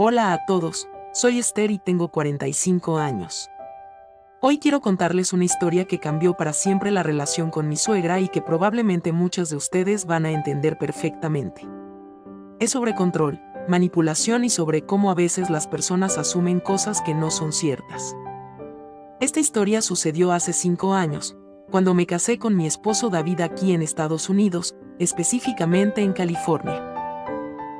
Hola a todos, soy Esther y tengo 45 años. Hoy quiero contarles una historia que cambió para siempre la relación con mi suegra y que probablemente muchos de ustedes van a entender perfectamente. Es sobre control, manipulación y sobre cómo a veces las personas asumen cosas que no son ciertas. Esta historia sucedió hace 5 años, cuando me casé con mi esposo David aquí en Estados Unidos, específicamente en California.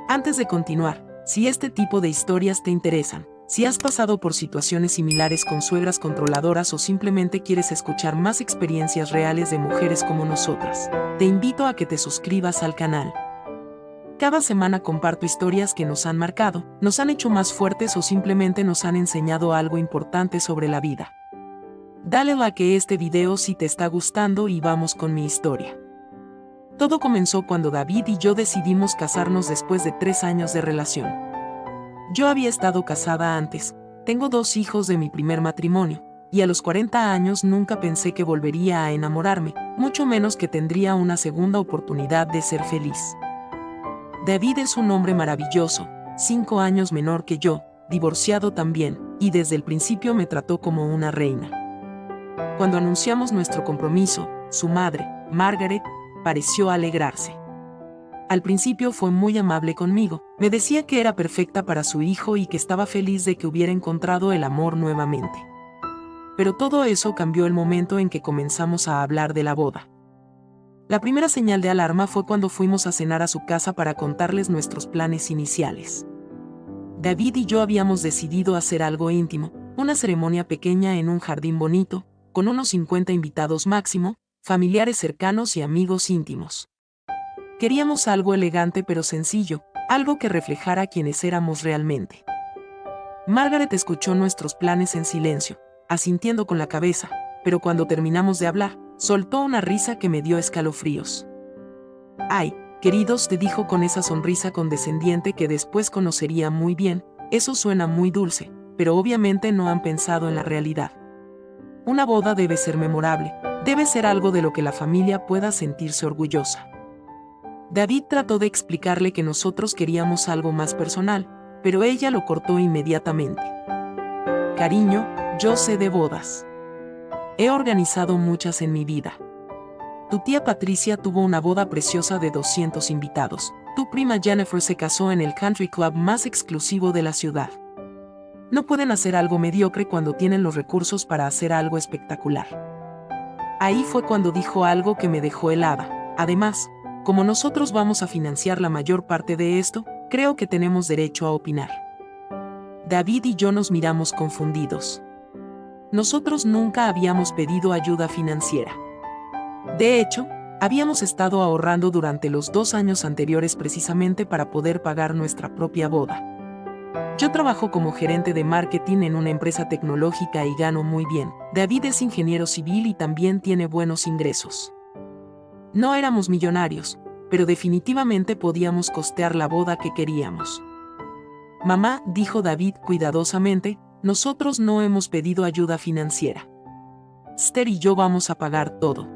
Antes de continuar, si este tipo de historias te interesan, si has pasado por situaciones similares con suegras controladoras o simplemente quieres escuchar más experiencias reales de mujeres como nosotras, te invito a que te suscribas al canal. Cada semana comparto historias que nos han marcado, nos han hecho más fuertes o simplemente nos han enseñado algo importante sobre la vida. Dale like a este video si te está gustando y vamos con mi historia. Todo comenzó cuando David y yo decidimos casarnos después de 3 años de relación. Yo había estado casada antes, tengo 2 hijos de mi primer matrimonio, y a los 40 años nunca pensé que volvería a enamorarme, mucho menos que tendría una segunda oportunidad de ser feliz. David es un hombre maravilloso, 5 años menor que yo, divorciado también, y desde el principio me trató como una reina. Cuando anunciamos nuestro compromiso, su madre, Margaret, pareció alegrarse. Al principio fue muy amable conmigo, me decía que era perfecta para su hijo y que estaba feliz de que hubiera encontrado el amor nuevamente. Pero todo eso cambió el momento en que comenzamos a hablar de la boda. La primera señal de alarma fue cuando fuimos a cenar a su casa para contarles nuestros planes iniciales. David y yo habíamos decidido hacer algo íntimo, una ceremonia pequeña en un jardín bonito, con unos 50 invitados máximo, familiares cercanos y amigos íntimos. Queríamos algo elegante pero sencillo, algo que reflejara quiénes éramos realmente. Margaret escuchó nuestros planes en silencio, asintiendo con la cabeza, pero cuando terminamos de hablar, soltó una risa que me dio escalofríos. «Ay, queridos», te dijo con esa sonrisa condescendiente que después conocería muy bien, «eso suena muy dulce, pero obviamente no han pensado en la realidad. Una boda debe ser memorable, debe ser algo de lo que la familia pueda sentirse orgullosa». David trató de explicarle que nosotros queríamos algo más personal, pero ella lo cortó inmediatamente. «Cariño, yo sé de bodas. He organizado muchas en mi vida. Tu tía Patricia tuvo una boda preciosa de 200 invitados. Tu prima Jennifer se casó en el country club más exclusivo de la ciudad. No pueden hacer algo mediocre cuando tienen los recursos para hacer algo espectacular». Ahí fue cuando dijo algo que me dejó helada. «Además, como nosotros vamos a financiar la mayor parte de esto, creo que tenemos derecho a opinar». David y yo nos miramos confundidos. Nosotros nunca habíamos pedido ayuda financiera. De hecho, habíamos estado ahorrando durante los 2 años anteriores precisamente para poder pagar nuestra propia boda. Yo trabajo como gerente de marketing en una empresa tecnológica y gano muy bien. David es ingeniero civil y también tiene buenos ingresos. No éramos millonarios, pero definitivamente podíamos costear la boda que queríamos. «Mamá», dijo David cuidadosamente, «nosotros no hemos pedido ayuda financiera. Esther y yo vamos a pagar todo».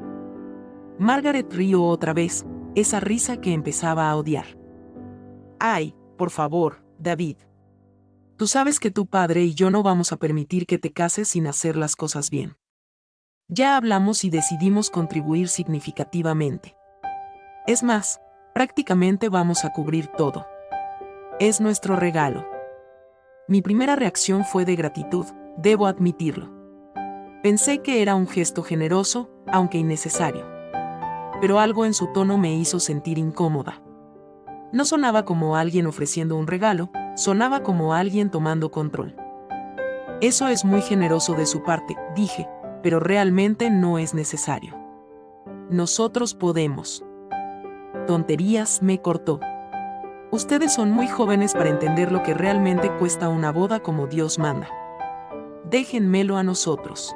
Margaret rió otra vez, esa risa que empezaba a odiar. «Ay, por favor, David. Tú sabes que tu padre y yo no vamos a permitir que te cases sin hacer las cosas bien. Ya hablamos y decidimos contribuir significativamente. Es más, prácticamente vamos a cubrir todo. Es nuestro regalo». Mi primera reacción fue de gratitud, debo admitirlo. Pensé que era un gesto generoso, aunque innecesario. Pero algo en su tono me hizo sentir incómoda. No sonaba como alguien ofreciendo un regalo, sonaba como alguien tomando control. «Eso es muy generoso de su parte», dije, «pero realmente no es necesario. Nosotros podemos». «Tonterías», me cortó. «Ustedes son muy jóvenes para entender lo que realmente cuesta una boda como Dios manda. Déjenmelo a nosotros».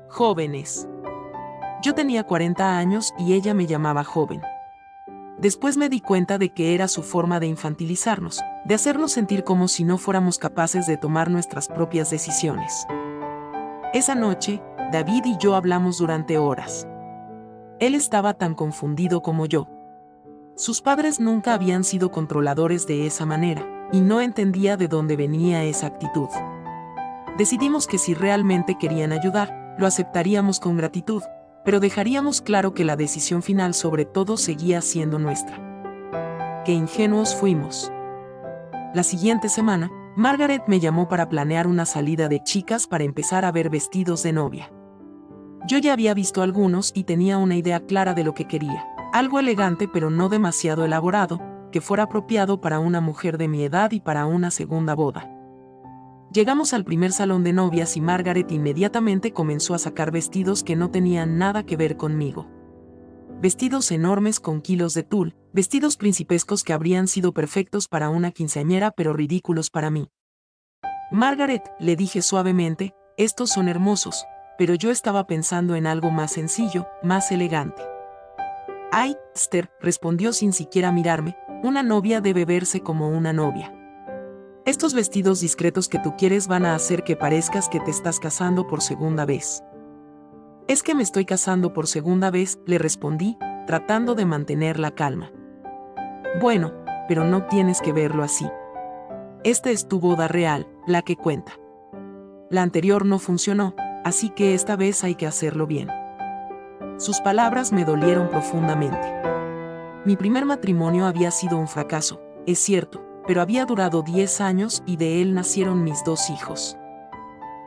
«Jóvenes». Yo tenía 40 años y ella me llamaba joven. Después me di cuenta de que era su forma de infantilizarnos, de hacernos sentir como si no fuéramos capaces de tomar nuestras propias decisiones. Esa noche, David y yo hablamos durante horas. Él estaba tan confundido como yo. Sus padres nunca habían sido controladores de esa manera, y no entendía de dónde venía esa actitud. Decidimos que si realmente querían ayudar, lo aceptaríamos con gratitud, pero dejaríamos claro que la decisión final sobre todo seguía siendo nuestra. Qué ingenuos fuimos. La siguiente semana, Margaret me llamó para planear una salida de chicas para empezar a ver vestidos de novia. Yo ya había visto algunos y tenía una idea clara de lo que quería, algo elegante pero no demasiado elaborado, que fuera apropiado para una mujer de mi edad y para una segunda boda. Llegamos al primer salón de novias y Margaret inmediatamente comenzó a sacar vestidos que no tenían nada que ver conmigo. Vestidos enormes con kilos de tul, vestidos principescos que habrían sido perfectos para una quinceañera pero ridículos para mí. Margaret, le dije suavemente, estos son hermosos, pero yo estaba pensando en algo más sencillo, más elegante. Ay, Esther, respondió sin siquiera mirarme, una novia debe verse como una novia. Estos vestidos discretos que tú quieres van a hacer que parezcas que te estás casando por segunda vez. Es que me estoy casando por segunda vez, le respondí, tratando de mantener la calma. Bueno, pero no tienes que verlo así. Esta es tu boda real, la que cuenta. La anterior no funcionó, así que esta vez hay que hacerlo bien. Sus palabras me dolieron profundamente. Mi primer matrimonio había sido un fracaso, es cierto, pero había durado 10 años y de él nacieron mis 2 hijos.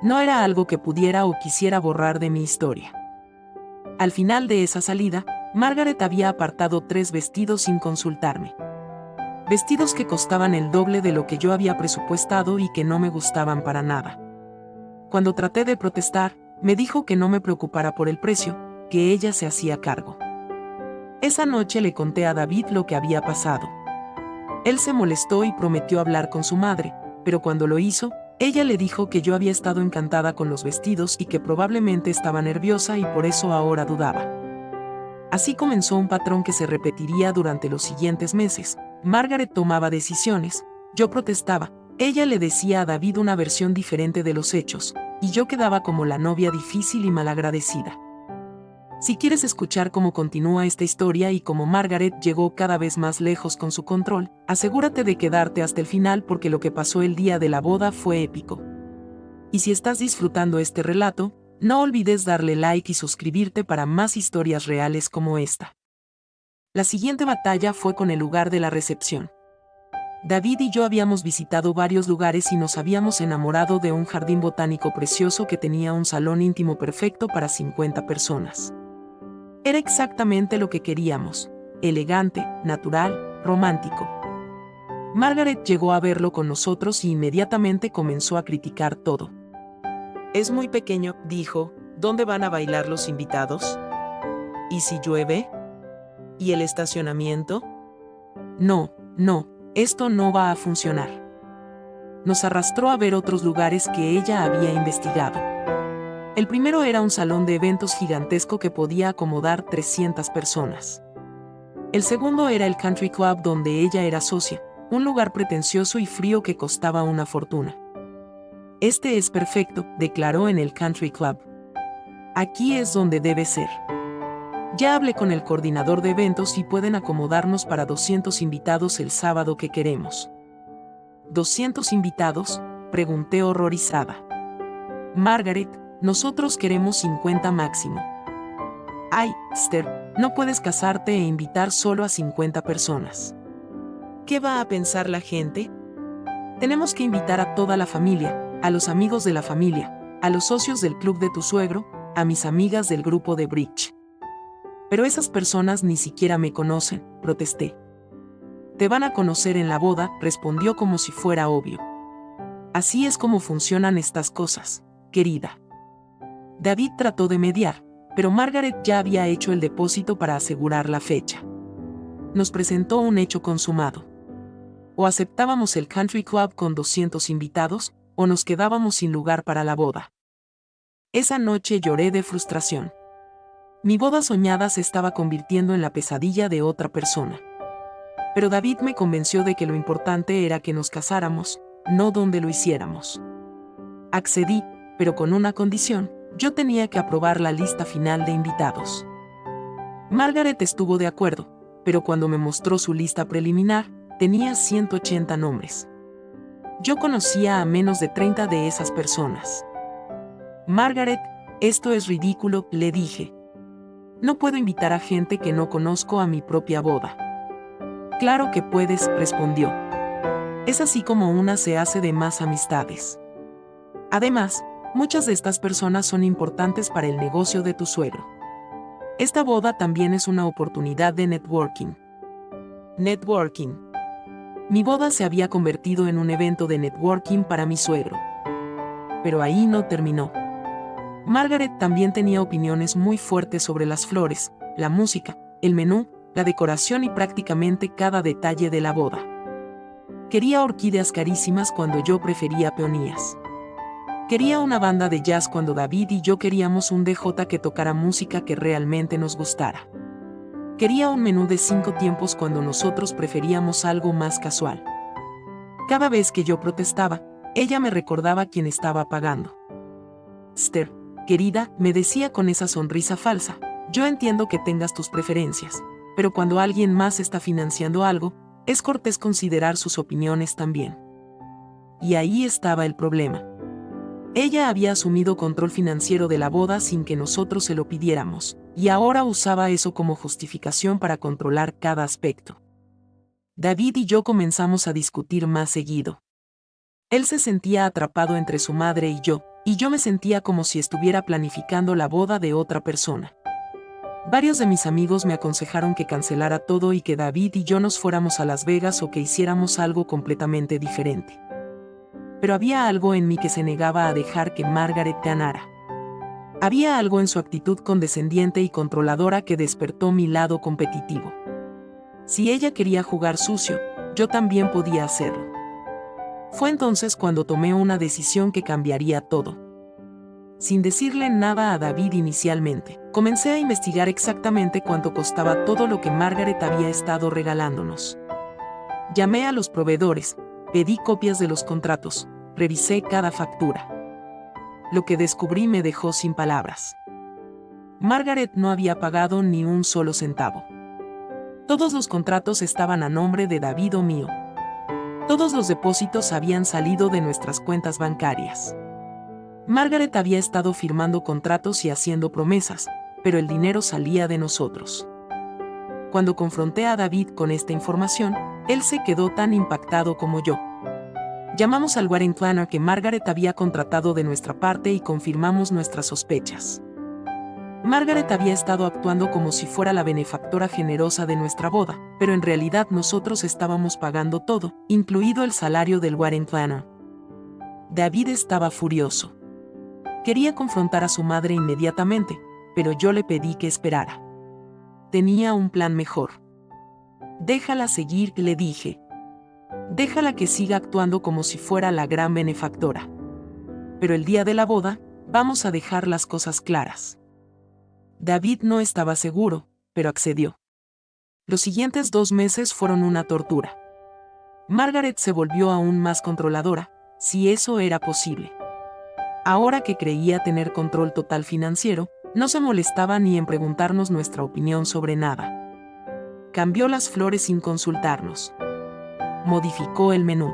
No era algo que pudiera o quisiera borrar de mi historia. Al final de esa salida, Margaret había apartado 3 vestidos sin consultarme. Vestidos que costaban el doble de lo que yo había presupuestado y que no me gustaban para nada. Cuando traté de protestar, me dijo que no me preocupara por el precio, que ella se hacía cargo. Esa noche le conté a David lo que había pasado. Él se molestó y prometió hablar con su madre, pero cuando lo hizo, ella le dijo que yo había estado encantada con los vestidos y que probablemente estaba nerviosa y por eso ahora dudaba. Así comenzó un patrón que se repetiría durante los siguientes meses. Margaret tomaba decisiones, yo protestaba, ella le decía a David una versión diferente de los hechos, y yo quedaba como la novia difícil y malagradecida. Si quieres escuchar cómo continúa esta historia y cómo Margaret llegó cada vez más lejos con su control, asegúrate de quedarte hasta el final porque lo que pasó el día de la boda fue épico. Y si estás disfrutando este relato, no olvides darle like y suscribirte para más historias reales como esta. La siguiente batalla fue con el lugar de la recepción. David y yo habíamos visitado varios lugares y nos habíamos enamorado de un jardín botánico precioso que tenía un salón íntimo perfecto para 50 personas. Era exactamente lo que queríamos, elegante, natural, romántico. Margaret llegó a verlo con nosotros y inmediatamente comenzó a criticar todo. Es muy pequeño, dijo, ¿dónde van a bailar los invitados? ¿Y si llueve? ¿Y el estacionamiento? No, esto no va a funcionar. Nos arrastró a ver otros lugares que ella había investigado. El primero era un salón de eventos gigantesco que podía acomodar 300 personas. El segundo era el Country Club donde ella era socia, un lugar pretencioso y frío que costaba una fortuna. Este es perfecto, declaró en el Country Club. Aquí es donde debe ser. Ya hablé con el coordinador de eventos y pueden acomodarnos para 200 invitados el sábado que queremos. ¿200 invitados?, pregunté horrorizada. Margaret, nosotros queremos 50 máximo. Ay, Esther, no puedes casarte e invitar solo a 50 personas. ¿Qué va a pensar la gente? Tenemos que invitar a toda la familia, a los amigos de la familia, a los socios del club de tu suegro, a mis amigas del grupo de bridge. Pero esas personas ni siquiera me conocen, protesté. Te van a conocer en la boda, respondió como si fuera obvio. Así es como funcionan estas cosas, querida. David trató de mediar, pero Margaret ya había hecho el depósito para asegurar la fecha. Nos presentó un hecho consumado. O aceptábamos el Country Club con 200 invitados, o nos quedábamos sin lugar para la boda. Esa noche lloré de frustración. Mi boda soñada se estaba convirtiendo en la pesadilla de otra persona. Pero David me convenció de que lo importante era que nos casáramos, no donde lo hiciéramos. Accedí, pero con una condición: yo tenía que aprobar la lista final de invitados. Margaret estuvo de acuerdo, pero cuando me mostró su lista preliminar, tenía 180 nombres. Yo conocía a menos de 30 de esas personas. Margaret, esto es ridículo, le dije. No puedo invitar a gente que no conozco a mi propia boda. Claro que puedes, respondió. Es así como una se hace de más amistades. Además, muchas de estas personas son importantes para el negocio de tu suegro. Esta boda también es una oportunidad de networking. Networking. Mi boda se había convertido en un evento de networking para mi suegro. Pero ahí no terminó. Margaret también tenía opiniones muy fuertes sobre las flores, la música, el menú, la decoración y prácticamente cada detalle de la boda. Quería orquídeas carísimas cuando yo prefería peonías. Quería una banda de jazz cuando David y yo queríamos un DJ que tocara música que realmente nos gustara. Quería un menú de 5 tiempos cuando nosotros preferíamos algo más casual. Cada vez que yo protestaba, ella me recordaba quién estaba pagando. Esther, querida, me decía con esa sonrisa falsa, yo entiendo que tengas tus preferencias, pero cuando alguien más está financiando algo, es cortés considerar sus opiniones también. Y ahí estaba el problema. Ella había asumido control financiero de la boda sin que nosotros se lo pidiéramos, y ahora usaba eso como justificación para controlar cada aspecto. David y yo comenzamos a discutir más seguido. Él se sentía atrapado entre su madre y yo me sentía como si estuviera planificando la boda de otra persona. Varios de mis amigos me aconsejaron que cancelara todo y que David y yo nos fuéramos a Las Vegas o que hiciéramos algo completamente diferente. Pero había algo en mí que se negaba a dejar que Margaret ganara. Había algo en su actitud condescendiente y controladora que despertó mi lado competitivo. Si ella quería jugar sucio, yo también podía hacerlo. Fue entonces cuando tomé una decisión que cambiaría todo. Sin decirle nada a David inicialmente, comencé a investigar exactamente cuánto costaba todo lo que Margaret había estado regalándonos. Llamé a los proveedores, pedí copias de los contratos, revisé cada factura. Lo que descubrí me dejó sin palabras. Margaret no había pagado ni un solo centavo. Todos los contratos estaban a nombre de David o mío. Todos los depósitos habían salido de nuestras cuentas bancarias. Margaret había estado firmando contratos y haciendo promesas, pero el dinero salía de nosotros. Cuando confronté a David con esta información, él se quedó tan impactado como yo. Llamamos al wedding planner que Margaret había contratado de nuestra parte y confirmamos nuestras sospechas. Margaret había estado actuando como si fuera la benefactora generosa de nuestra boda, pero en realidad nosotros estábamos pagando todo, incluido el salario del wedding planner. David estaba furioso. Quería confrontar a su madre inmediatamente, pero yo le pedí que esperara. Tenía un plan mejor. Déjala seguir, le dije. Déjala que siga actuando como si fuera la gran benefactora. Pero el día de la boda, vamos a dejar las cosas claras. David no estaba seguro, pero accedió. Los siguientes 2 meses fueron una tortura. Margaret se volvió aún más controladora, si eso era posible. Ahora que creía tener control total financiero, no se molestaba ni en preguntarnos nuestra opinión sobre nada. Cambió las flores sin consultarnos. Modificó el menú.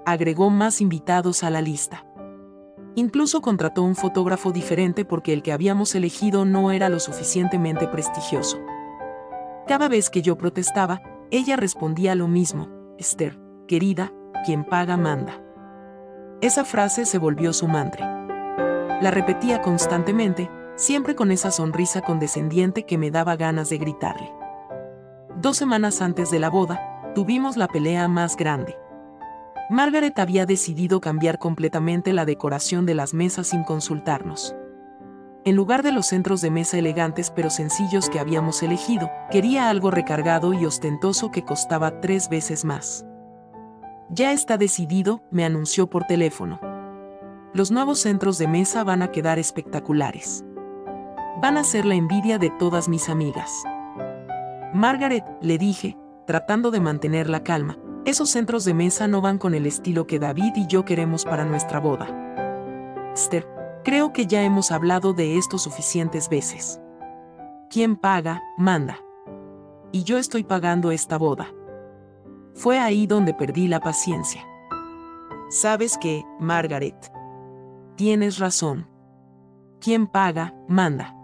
Agregó más invitados a la lista. Incluso contrató un fotógrafo diferente porque el que habíamos elegido no era lo suficientemente prestigioso. Cada vez que yo protestaba, ella respondía lo mismo: Esther, querida, quien paga manda. Esa frase se volvió su mantra. La repetía constantemente, siempre con esa sonrisa condescendiente que me daba ganas de gritarle. 2 semanas antes de la boda, tuvimos la pelea más grande. Margaret había decidido cambiar completamente la decoración de las mesas sin consultarnos. En lugar de los centros de mesa elegantes pero sencillos que habíamos elegido, quería algo recargado y ostentoso que costaba 3 veces más. Ya está decidido, me anunció por teléfono. Los nuevos centros de mesa van a quedar espectaculares. Van a ser la envidia de todas mis amigas. Margaret, le dije, tratando de mantener la calma, esos centros de mesa no van con el estilo que David y yo queremos para nuestra boda. Esther, creo que ya hemos hablado de esto suficientes veces. Quien paga, manda. Y yo estoy pagando esta boda. Fue ahí donde perdí la paciencia. ¿Sabes qué, Margaret? Tienes razón. Quien paga, manda.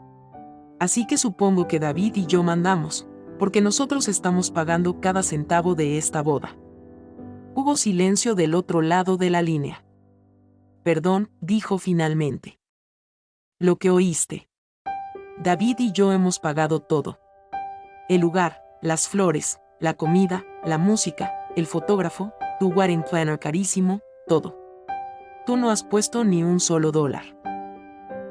Así que supongo que David y yo mandamos, porque nosotros estamos pagando cada centavo de esta boda. Hubo silencio del otro lado de la línea. Perdón, dijo finalmente. Lo que oíste. David y yo hemos pagado todo. El lugar, las flores, la comida, la música, el fotógrafo, tu wedding planner carísimo, todo. Tú no has puesto ni un solo dólar.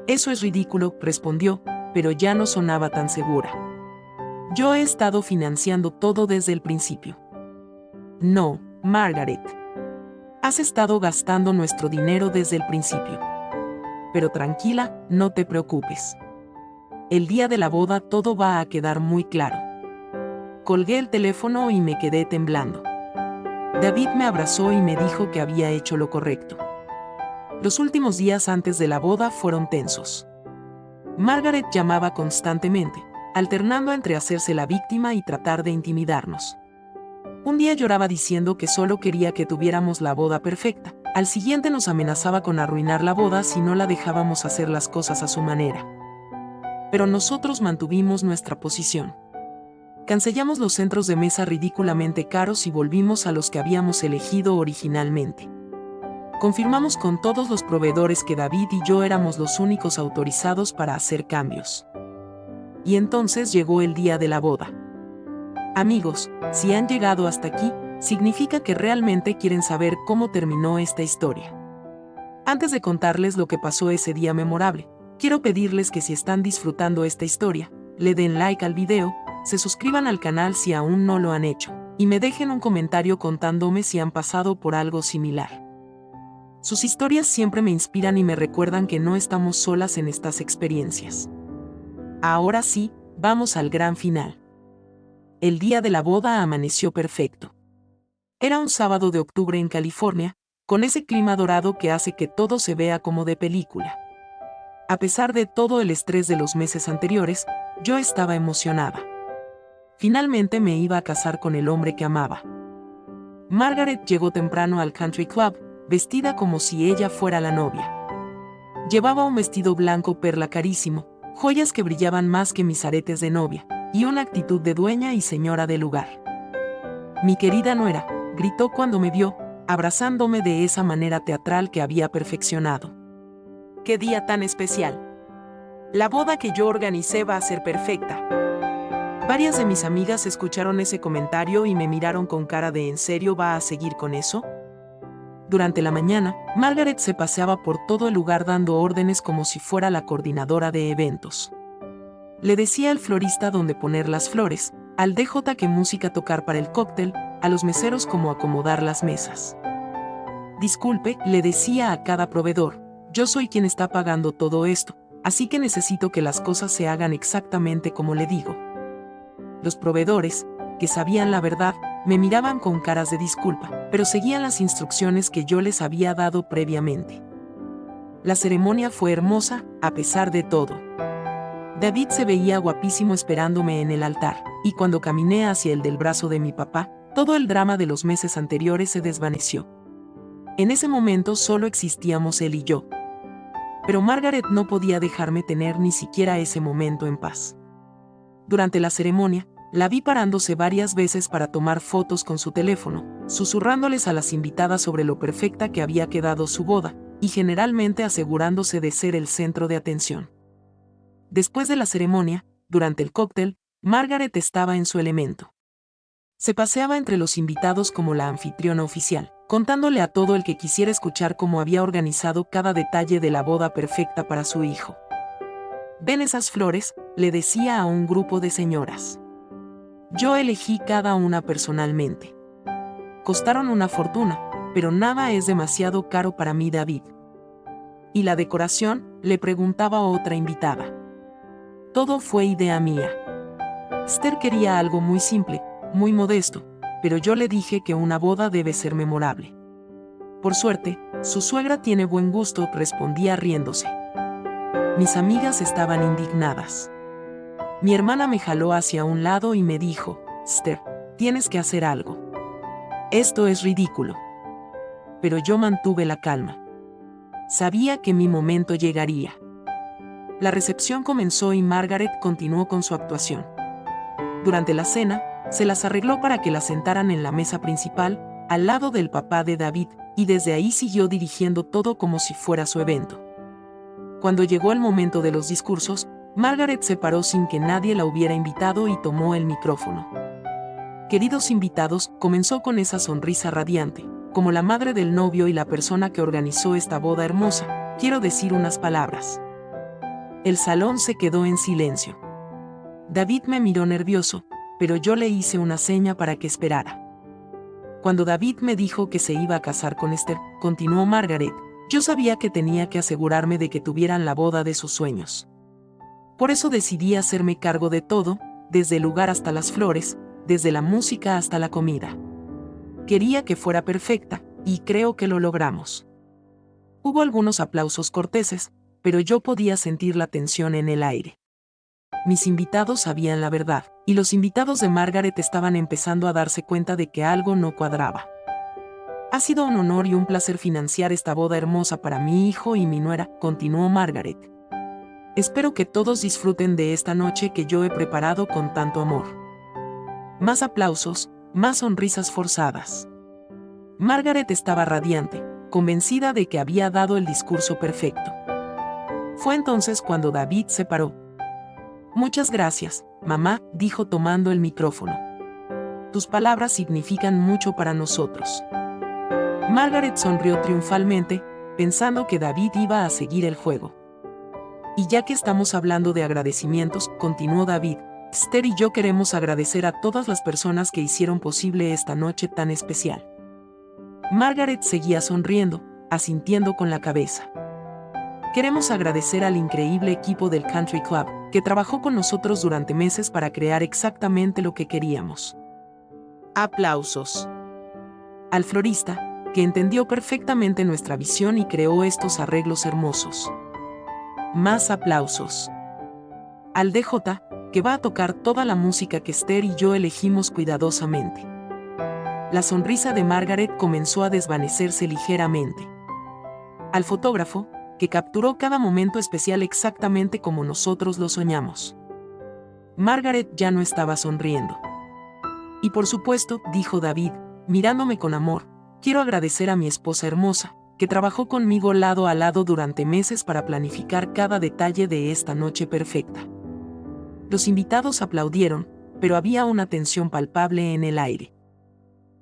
Eso es ridículo, respondió, pero ya no sonaba tan segura. Yo he estado financiando todo desde el principio. No, Margaret. Has estado gastando nuestro dinero desde el principio. Pero tranquila, no te preocupes. El día de la boda todo va a quedar muy claro. Colgué el teléfono y me quedé temblando. David me abrazó y me dijo que había hecho lo correcto. Los últimos días antes de la boda fueron tensos. Margaret llamaba constantemente, alternando entre hacerse la víctima y tratar de intimidarnos. Un día lloraba diciendo que solo quería que tuviéramos la boda perfecta. Al siguiente nos amenazaba con arruinar la boda si no la dejábamos hacer las cosas a su manera. Pero nosotros mantuvimos nuestra posición. Cancellamos los centros de mesa ridículamente caros y volvimos a los que habíamos elegido originalmente. Confirmamos con todos los proveedores que David y yo éramos los únicos autorizados para hacer cambios. Y entonces llegó el día de la boda. Amigos, si han llegado hasta aquí, significa que realmente quieren saber cómo terminó esta historia. Antes de contarles lo que pasó ese día memorable, quiero pedirles que si están disfrutando esta historia, le den like al video, se suscriban al canal si aún no lo han hecho, y me dejen un comentario contándome si han pasado por algo similar. Sus historias siempre me inspiran y me recuerdan que no estamos solas en estas experiencias. Ahora sí, vamos al gran final. El día de la boda amaneció perfecto. Era un sábado de octubre en California, con ese clima dorado que hace que todo se vea como de película. A pesar de todo el estrés de los meses anteriores, yo estaba emocionada. Finalmente me iba a casar con el hombre que amaba. Margaret llegó temprano al country club, vestida como si ella fuera la novia. Llevaba un vestido blanco perla carísimo, joyas que brillaban más que mis aretes de novia, y una actitud de dueña y señora del lugar. Mi querida nuera, gritó cuando me vio, abrazándome de esa manera teatral que había perfeccionado. ¡Qué día tan especial! La boda que yo organicé va a ser perfecta. Varias de mis amigas escucharon ese comentario y me miraron con cara de ¿en serio va a seguir con eso? Durante la mañana, Margaret se paseaba por todo el lugar dando órdenes como si fuera la coordinadora de eventos. Le decía al florista dónde poner las flores, al DJ qué música tocar para el cóctel, a los meseros cómo acomodar las mesas. Disculpe, le decía a cada proveedor, yo soy quien está pagando todo esto, así que necesito que las cosas se hagan exactamente como le digo. Los proveedores, que sabían la verdad, me miraban con caras de disculpa, pero seguían las instrucciones que yo les había dado previamente. La ceremonia fue hermosa, a pesar de todo. David se veía guapísimo esperándome en el altar, y cuando caminé hacia el del brazo de mi papá, todo el drama de los meses anteriores se desvaneció. En ese momento solo existíamos él y yo. Pero Margaret no podía dejarme tener ni siquiera ese momento en paz. Durante la ceremonia, la vi parándose varias veces para tomar fotos con su teléfono, susurrándoles a las invitadas sobre lo perfecta que había quedado su boda, y generalmente asegurándose de ser el centro de atención. Después de la ceremonia, durante el cóctel, Margaret estaba en su elemento. Se paseaba entre los invitados como la anfitriona oficial, contándole a todo el que quisiera escuchar cómo había organizado cada detalle de la boda perfecta para su hijo. «¿Ven esas flores?», le decía a un grupo de señoras. Yo elegí cada una personalmente. Costaron una fortuna, pero nada es demasiado caro para mí, David. ¿Y la decoración?, le preguntaba a otra invitada. Todo fue idea mía. Esther quería algo muy simple, muy modesto, pero yo le dije que una boda debe ser memorable. Por suerte, su suegra tiene buen gusto, respondía riéndose. Mis amigas estaban indignadas. Mi hermana me jaló hacia un lado y me dijo, Esther, tienes que hacer algo. Esto es ridículo. pero yo mantuve la calma. Sabía que mi momento llegaría. La recepción comenzó y Margaret continuó con su actuación. Durante la cena, se las arregló para que la sentaran en la mesa principal, al lado del papá de David, y desde ahí siguió dirigiendo todo como si fuera su evento. Cuando llegó el momento de los discursos, Margaret se paró sin que nadie la hubiera invitado y tomó el micrófono. Queridos invitados, comenzó con esa sonrisa radiante. Como la madre del novio y la persona que organizó esta boda hermosa, quiero decir unas palabras. El salón se quedó en silencio. David me miró nervioso, pero yo le hice una seña para que esperara. Cuando David me dijo que se iba a casar con Esther, continuó Margaret, yo sabía que tenía que asegurarme de que tuvieran la boda de sus sueños. Por eso decidí hacerme cargo de todo, desde el lugar hasta las flores, desde la música hasta la comida. Quería que fuera perfecta, y creo que lo logramos. Hubo algunos aplausos corteses, pero yo podía sentir la tensión en el aire. Mis invitados sabían la verdad, y los invitados de Margaret estaban empezando a darse cuenta de que algo no cuadraba. Ha sido un honor y un placer financiar esta boda hermosa para mi hijo y mi nuera, continuó Margaret. Espero que todos disfruten de esta noche que yo he preparado con tanto amor. Más aplausos, más sonrisas forzadas. Margaret estaba radiante, convencida de que había dado el discurso perfecto. Fue entonces cuando David se paró. Muchas gracias, mamá, dijo tomando el micrófono. Tus palabras significan mucho para nosotros. Margaret sonrió triunfalmente, pensando que David iba a seguir el juego. Y ya que estamos hablando de agradecimientos, continuó David, Esther y yo queremos agradecer a todas las personas que hicieron posible esta noche tan especial. Margaret seguía sonriendo, asintiendo con la cabeza. Queremos agradecer al increíble equipo del Country Club, que trabajó con nosotros durante meses para crear exactamente lo que queríamos. Aplausos. Al florista, que entendió perfectamente nuestra visión y creó estos arreglos hermosos. Más aplausos. Al DJ, que va a tocar toda la música que Esther y yo elegimos cuidadosamente. La sonrisa de Margaret comenzó a desvanecerse ligeramente. Al fotógrafo, que capturó cada momento especial exactamente como nosotros lo soñamos. Margaret ya no estaba sonriendo. Y por supuesto, dijo David, mirándome con amor, quiero agradecer a mi esposa hermosa, que trabajó conmigo lado a lado durante meses para planificar cada detalle de esta noche perfecta. Los invitados aplaudieron, pero había una tensión palpable en el aire.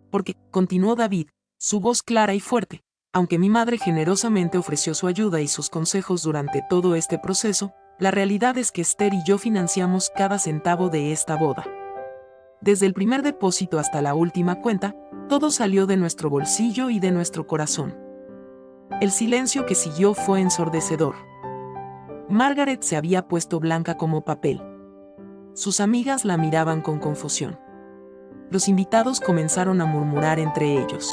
Porque, continuó David, su voz clara y fuerte, aunque mi madre generosamente ofreció su ayuda y sus consejos durante todo este proceso, la realidad es que Esther y yo financiamos cada centavo de esta boda. Desde el primer depósito hasta la última cuenta, todo salió de nuestro bolsillo y de nuestro corazón. El silencio que siguió fue ensordecedor. Margaret se había puesto blanca como papel. Sus amigas la miraban con confusión. Los invitados comenzaron a murmurar entre ellos.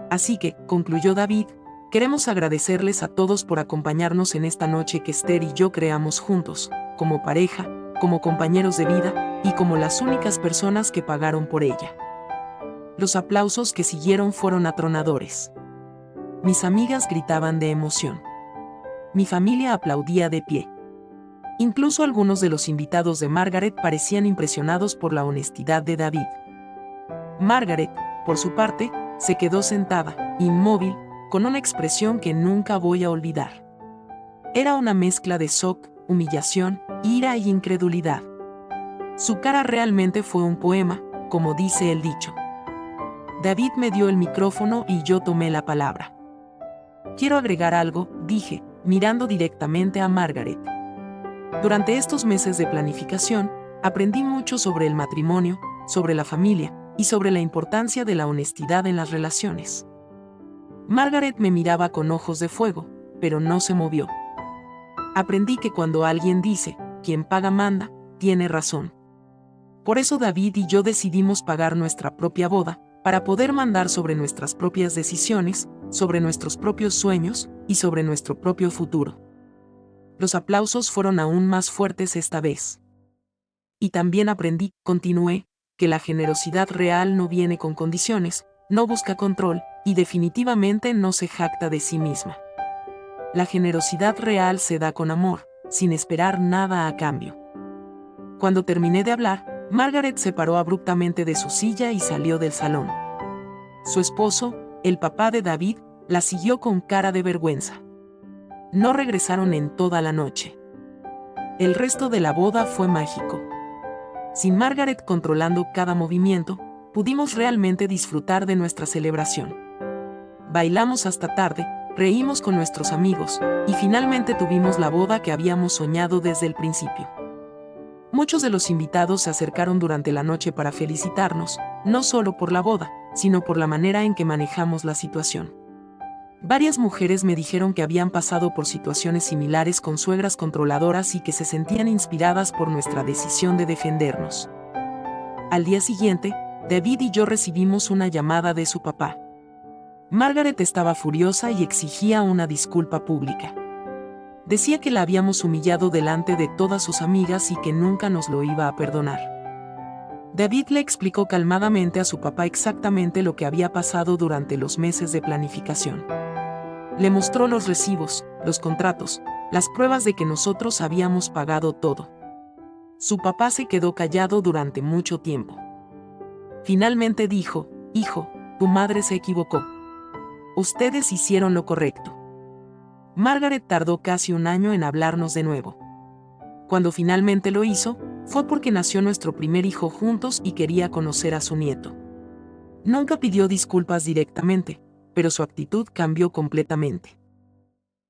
Así que, concluyó David, queremos agradecerles a todos por acompañarnos en esta noche que Esther y yo creamos juntos, como pareja, como compañeros de vida, y como las únicas personas que pagaron por ella. Los aplausos que siguieron fueron atronadores. Mis amigas gritaban de emoción. Mi familia aplaudía de pie. Incluso algunos de los invitados de Margaret parecían impresionados por la honestidad de David. Margaret, por su parte, se quedó sentada, inmóvil, con una expresión que nunca voy a olvidar. Era una mezcla de shock, humillación, ira y incredulidad. Su cara realmente fue un poema, como dice el dicho. David me dio el micrófono y yo tomé la palabra. Quiero agregar algo, dije, mirando directamente a Margaret. Durante estos meses de planificación, aprendí mucho sobre el matrimonio, sobre la familia, y sobre la importancia de la honestidad en las relaciones. Margaret me miraba con ojos de fuego, pero no se movió. Aprendí que cuando alguien dice, quien paga manda, tiene razón. Por eso David y yo decidimos pagar nuestra propia boda, para poder mandar sobre nuestras propias decisiones, sobre nuestros propios sueños, y sobre nuestro propio futuro. Los aplausos fueron aún más fuertes esta vez. Y también aprendí, continué, que la generosidad real no viene con condiciones, no busca control, y definitivamente no se jacta de sí misma. La generosidad real se da con amor, sin esperar nada a cambio. Cuando terminé de hablar, Margaret se paró abruptamente de su silla y salió del salón. Su esposo, el papá de David, la siguió con cara de vergüenza. No regresaron en toda la noche. El resto de la boda fue mágico. Sin Margaret controlando cada movimiento, pudimos realmente disfrutar de nuestra celebración. Bailamos hasta tarde, reímos con nuestros amigos, y finalmente tuvimos la boda que habíamos soñado desde el principio. Muchos de los invitados se acercaron durante la noche para felicitarnos, no solo por la boda, sino por la manera en que manejamos la situación. Varias mujeres me dijeron que habían pasado por situaciones similares con suegras controladoras y que se sentían inspiradas por nuestra decisión de defendernos. Al día siguiente, David y yo recibimos una llamada de su papá. Margaret estaba furiosa y exigía una disculpa pública. Decía que la habíamos humillado delante de todas sus amigas y que nunca nos lo iba a perdonar. David le explicó calmadamente a su papá exactamente lo que había pasado durante los meses de planificación. Le mostró los recibos, los contratos, las pruebas de que nosotros habíamos pagado todo. Su papá se quedó callado durante mucho tiempo. Finalmente dijo: «Hijo, tu madre se equivocó. Ustedes hicieron lo correcto». Margaret tardó casi un año en hablarnos de nuevo. Cuando finalmente lo hizo, fue porque nació nuestro primer hijo juntos y quería conocer a su nieto. Nunca pidió disculpas directamente, pero su actitud cambió completamente.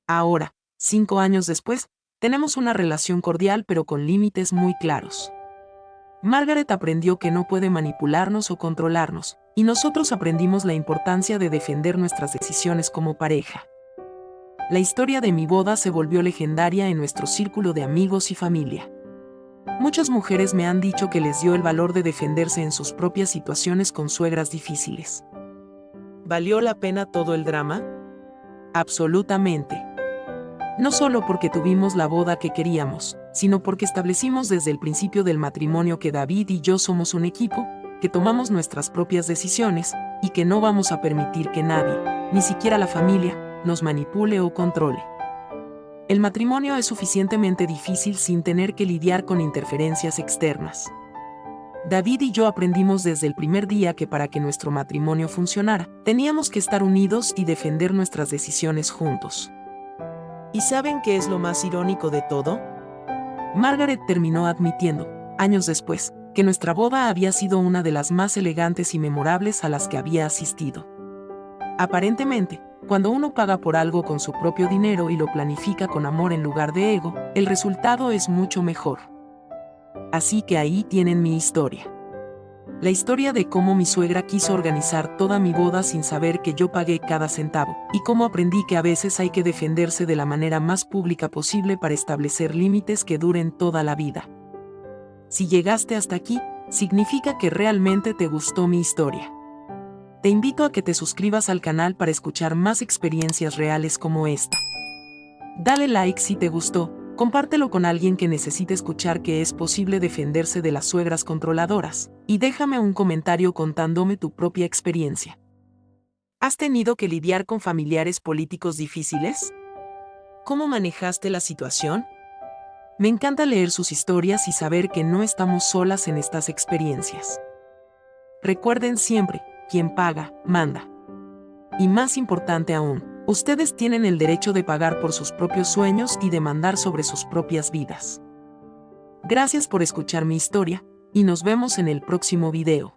Ahora, 5 años después, tenemos una relación cordial pero con límites muy claros. Margaret aprendió que no puede manipularnos o controlarnos, y nosotros aprendimos la importancia de defender nuestras decisiones como pareja. La historia de mi boda se volvió legendaria en nuestro círculo de amigos y familia. Muchas mujeres me han dicho que les dio el valor de defenderse en sus propias situaciones con suegras difíciles. ¿Valió la pena todo el drama? Absolutamente. No solo porque tuvimos la boda que queríamos, sino porque establecimos desde el principio del matrimonio que David y yo somos un equipo, que tomamos nuestras propias decisiones, y que no vamos a permitir que nadie, ni siquiera la familia, nos manipule o controle. El matrimonio es suficientemente difícil sin tener que lidiar con interferencias externas. David y yo aprendimos desde el primer día que para que nuestro matrimonio funcionara, teníamos que estar unidos y defender nuestras decisiones juntos. ¿Y saben qué es lo más irónico de todo? Margaret terminó admitiendo, años después, que nuestra boda había sido una de las más elegantes y memorables a las que había asistido. Aparentemente, cuando uno paga por algo con su propio dinero y lo planifica con amor en lugar de ego, el resultado es mucho mejor. Así que ahí tienen mi historia. La historia de cómo mi suegra quiso organizar toda mi boda sin saber que yo pagué cada centavo, y cómo aprendí que a veces hay que defenderse de la manera más pública posible para establecer límites que duren toda la vida. Si llegaste hasta aquí, significa que realmente te gustó mi historia. Te invito a que te suscribas al canal para escuchar más experiencias reales como esta. Dale like si te gustó, compártelo con alguien que necesite escuchar que es posible defenderse de las suegras controladoras, y déjame un comentario contándome tu propia experiencia. ¿Has tenido que lidiar con familiares políticos difíciles? ¿Cómo manejaste la situación? Me encanta leer sus historias y saber que no estamos solas en estas experiencias. Recuerden siempre, quien paga, manda. Y más importante aún, ustedes tienen el derecho de pagar por sus propios sueños y de mandar sobre sus propias vidas. Gracias por escuchar mi historia, y nos vemos en el próximo video.